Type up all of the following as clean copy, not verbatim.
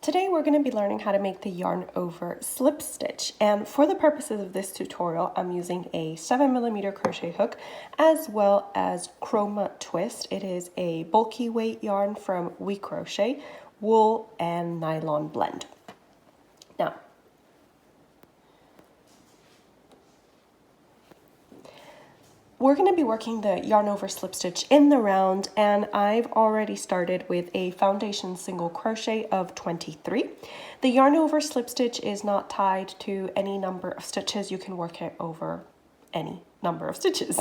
Today we're going to be learning how to make the yarn over slip stitch, and for the purposes of this tutorial I'm using a 7mm crochet hook as well as chroma twist. It is a bulky weight yarn from We Crochet, wool and nylon blend. Now we're going to be working the yarn over slip stitch in the round, and I've already started with a foundation single crochet of 23. The yarn over slip stitch is not tied to any number of stitches. You can work it over any number of stitches.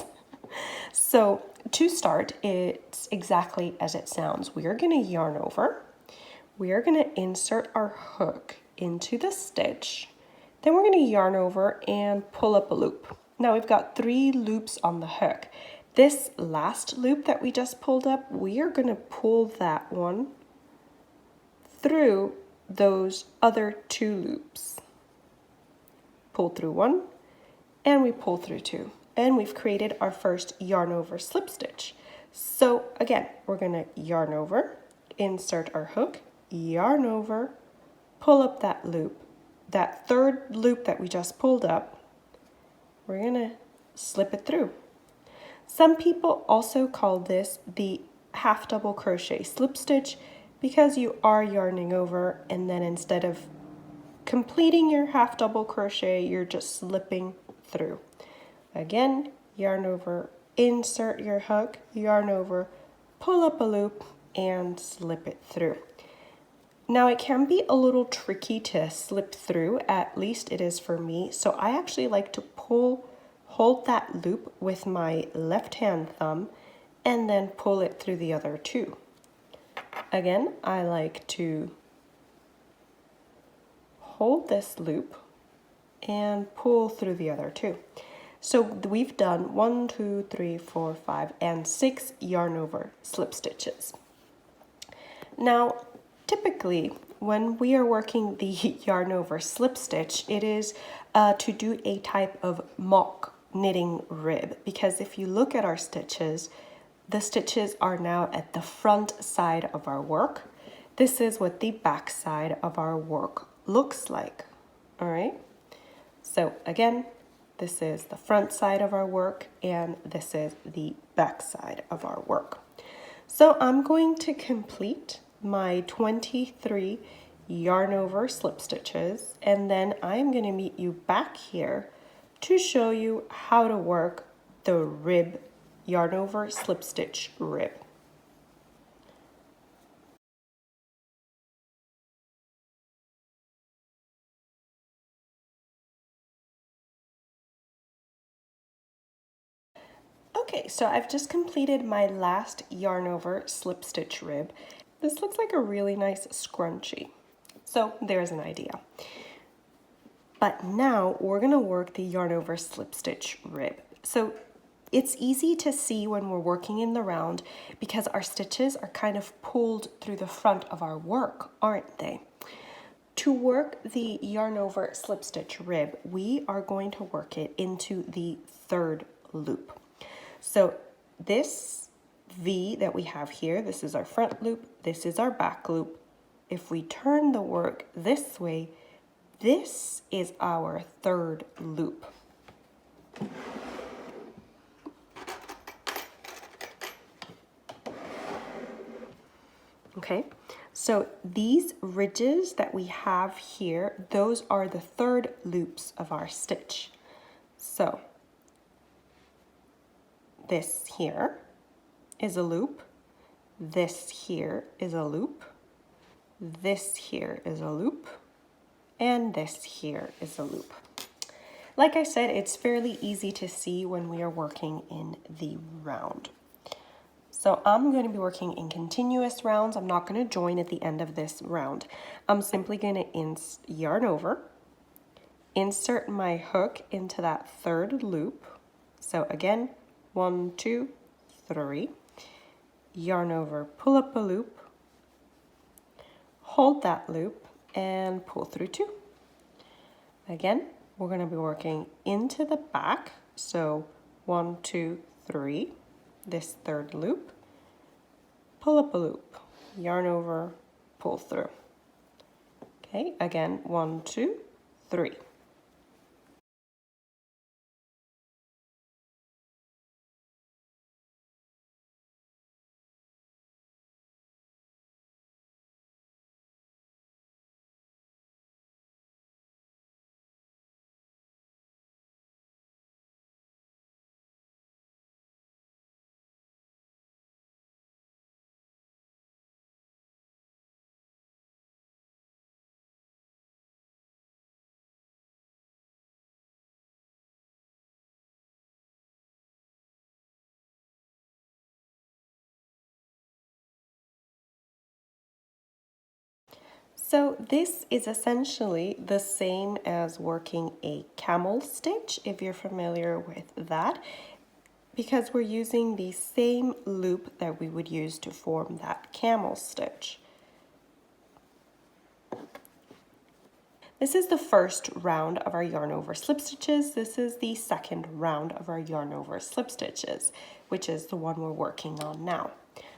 So to start, it's exactly as it sounds. We are going to yarn over. We are going to insert our hook into the stitch. Then we're going to yarn over and pull up a loop. Now we've got 3 loops on the hook. This last loop that we just pulled up, we are going to pull that one through those other 2 loops. Pull through 1 and we pull through 2. And we've created our first yarn over slip stitch. So again, we're going to yarn over, insert our hook, yarn over, pull up that loop. That 3rd loop that we just pulled up, we're going to slip it through. Some people also call this the half double crochet slip stitch because you are yarning over, and then instead of completing your half double crochet, you're just slipping through. Again, yarn over, insert your hook, yarn over, pull up a loop and slip it through. Now it can be a little tricky to slip through, at least it is for me, so I actually like to hold that loop with my left hand thumb and then pull it through the other 2. Again, I like to hold this loop and pull through the other 2. So we've done 1, 2, 3, 4, 5, and 6 yarn over slip stitches. Now, typically, when we are working the yarn over slip stitch, it is to do a type of mock knitting rib, because if you look at our stitches, the stitches are now at the front side of our work. This is what the back side of our work looks like. All right. So again, this is the front side of our work and this is the back side of our work. So I'm going to complete my 23 yarn over slip stitches, and then I'm going to meet you back here to show you how to work the rib yarn over slip stitch rib. Okay, so I've just completed my last yarn over slip stitch rib. This looks like a really nice scrunchie. So there's an idea. But now we're going to work the yarn over slip stitch rib. So it's easy to see when we're working in the round because our stitches are kind of pulled through the front of our work, aren't they? To work the yarn over slip stitch rib, we are going to work it into the 3rd loop. So this V that we have here, this is our front loop, this is our back loop. If we turn the work this way, this is our 3rd loop. Okay, so these ridges that we have here, those are the 3rd loops of our stitch. So this here is a loop, this here is a loop, this here is a loop, and this here is a loop. Like I said, it's fairly easy to see when we are working in the round. So I'm going to be working in continuous rounds. I'm not going to join at the end of this round. I'm simply going to yarn over, insert my hook into that 3rd loop. So again, 1, 2, 3, yarn over, pull up a loop, hold that loop and pull through 2. Again, we're going to be working into the back. So 1, 2, 3, this 3rd loop, pull up a loop, yarn over, pull through. Okay, again, 1, 2, 3. So this is essentially the same as working a camel stitch, if you're familiar with that, because we're using the same loop that we would use to form that camel stitch. This is the first round of our yarn over slip stitches. This is the second round of our yarn over slip stitches, which is the one we're working on now.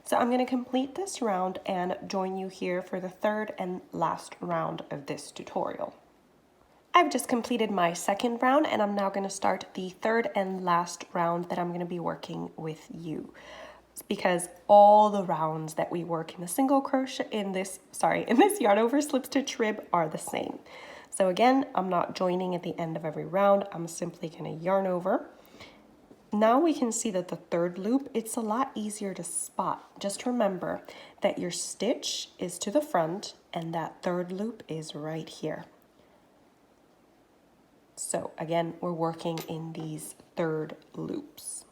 So I'm going to complete this round and join you here for the third and last round of this tutorial. I've just completed my second round and I'm now going to start the third and last round that I'm going to be working with you, because all the rounds that we work in the single crochet in this yarn over slip stitch rib are the same. So again, I'm not joining at the end of every round. I'm simply going to yarn over. Now we can see that the third loop, it's a lot easier to spot. Just remember that your stitch is to the front and that third loop is right here. So again, we're working in these third loops.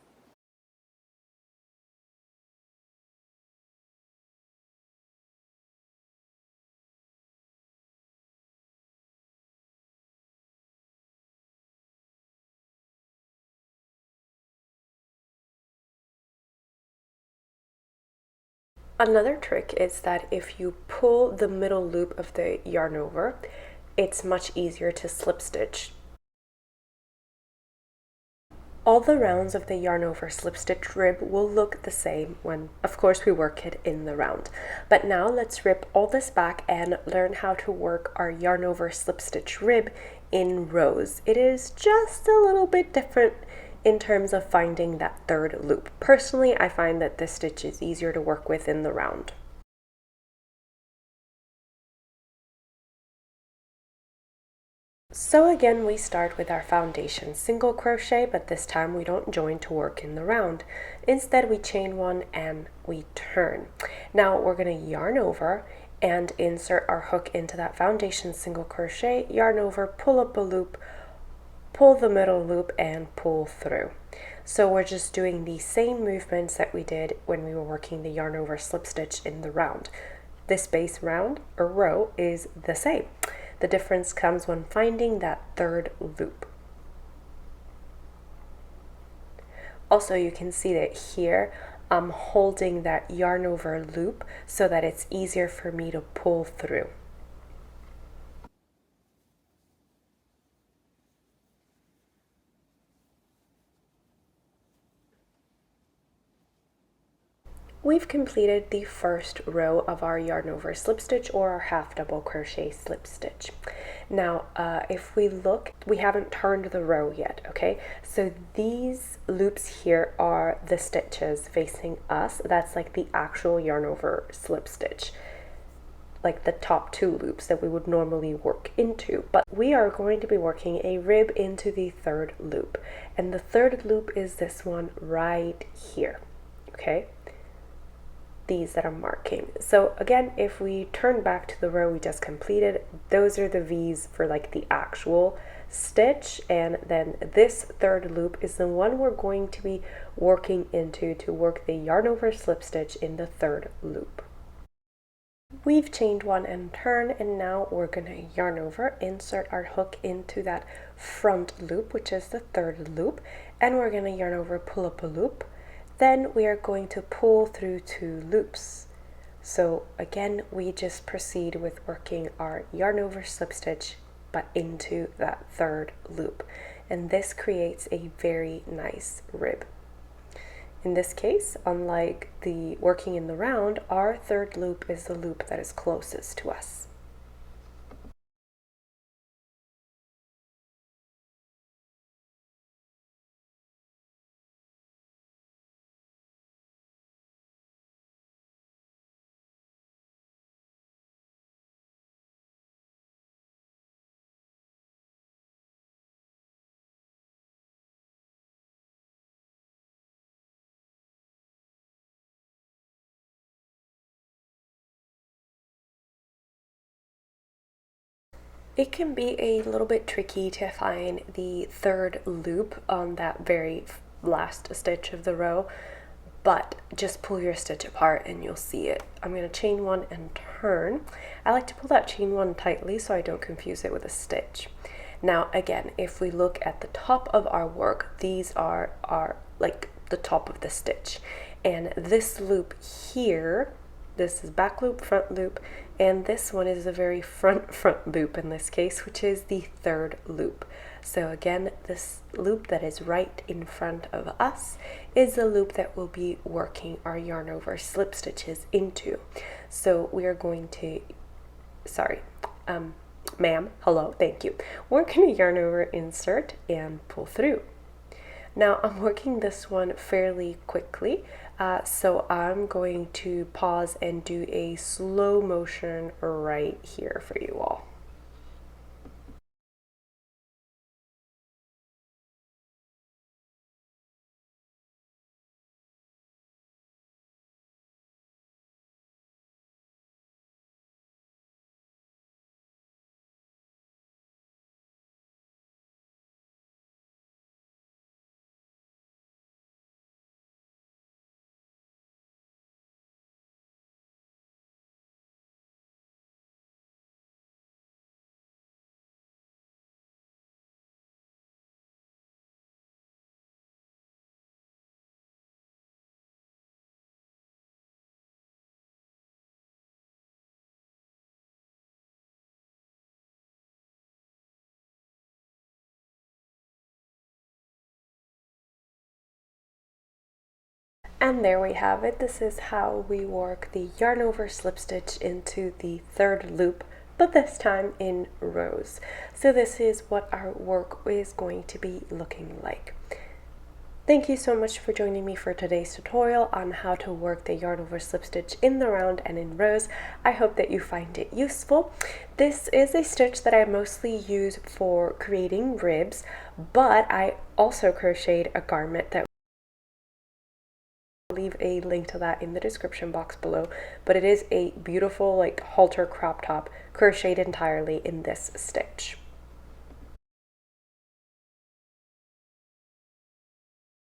Another trick is that if you pull the middle loop of the yarn over, it's much easier to slip stitch. All the rounds of the yarn over slip stitch rib will look the same when, of course, we work it in the round. But now let's rip all this back and learn how to work our yarn over slip stitch rib in rows. It is just a little bit different in terms of finding that third loop. Personally, I find that this stitch is easier to work with in the round. So again, we start with our foundation single crochet, but this time we don't join to work in the round. Instead, we chain one and we turn. Now we're going to yarn over and insert our hook into that foundation single crochet, yarn over, pull up a loop, pull the middle loop and pull through. So we're just doing the same movements that we did when we were working the yarn over slip stitch in the round. This base round or row is the same. The difference comes when finding that third loop. Also, you can see that here I'm holding that yarn over loop so that it's easier for me to pull through. We've completed the first row of our yarn over slip stitch or our half double crochet slip stitch. Now, if we look, we haven't turned the row yet, okay? So these loops here are the stitches facing us. That's like the actual yarn over slip stitch, like the top two loops that we would normally work into. But we are going to be working a rib into the third loop. And the third loop is this one right here, okay? These that I'm marking. So again, if we turn back to the row we just completed, those are the V's for like the actual stitch, and then this third loop is the one we're going to be working into to work the yarn over slip stitch in the third loop. We've chained one and turn, and now we're going to yarn over, insert our hook into that front loop, which is the third loop, and we're going to yarn over, pull up a loop. Then we are going to pull through two loops. So again, we just proceed with working our yarn over slip stitch, but into that third loop. And this creates a very nice rib. In this case, unlike the working in the round, our third loop is the loop that is closest to us. It can be a little bit tricky to find the third loop on that very last stitch of the row, but just pull your stitch apart and you'll see it. I'm going to chain one and turn. I like to pull that chain one tightly so I don't confuse it with a stitch. Now again, if we look at the top of our work, these are like the top of the stitch, and this loop here, this is back loop, front loop, and this one is a very front loop in this case, which is the third loop. So again, this loop that is right in front of us is the loop that we'll be working our yarn over slip stitches into. So we are going to, sorry, ma'am, hello, thank you. We're going to yarn over, insert, and pull through. Now I'm working this one fairly quickly, so I'm going to pause and do a slow motion right here for you all. And there we have it. This is how we work the yarn over slip stitch into the third loop, but this time in rows. So this is what our work is going to be looking like. Thank you so much for joining me for today's tutorial on how to work the yarn over slip stitch in the round and in rows. I hope that you find it useful. This is a stitch that I mostly use for creating ribs, but I also crocheted a garment that leave a link to that in the description box below, but it is a beautiful like halter crop top crocheted entirely in this stitch.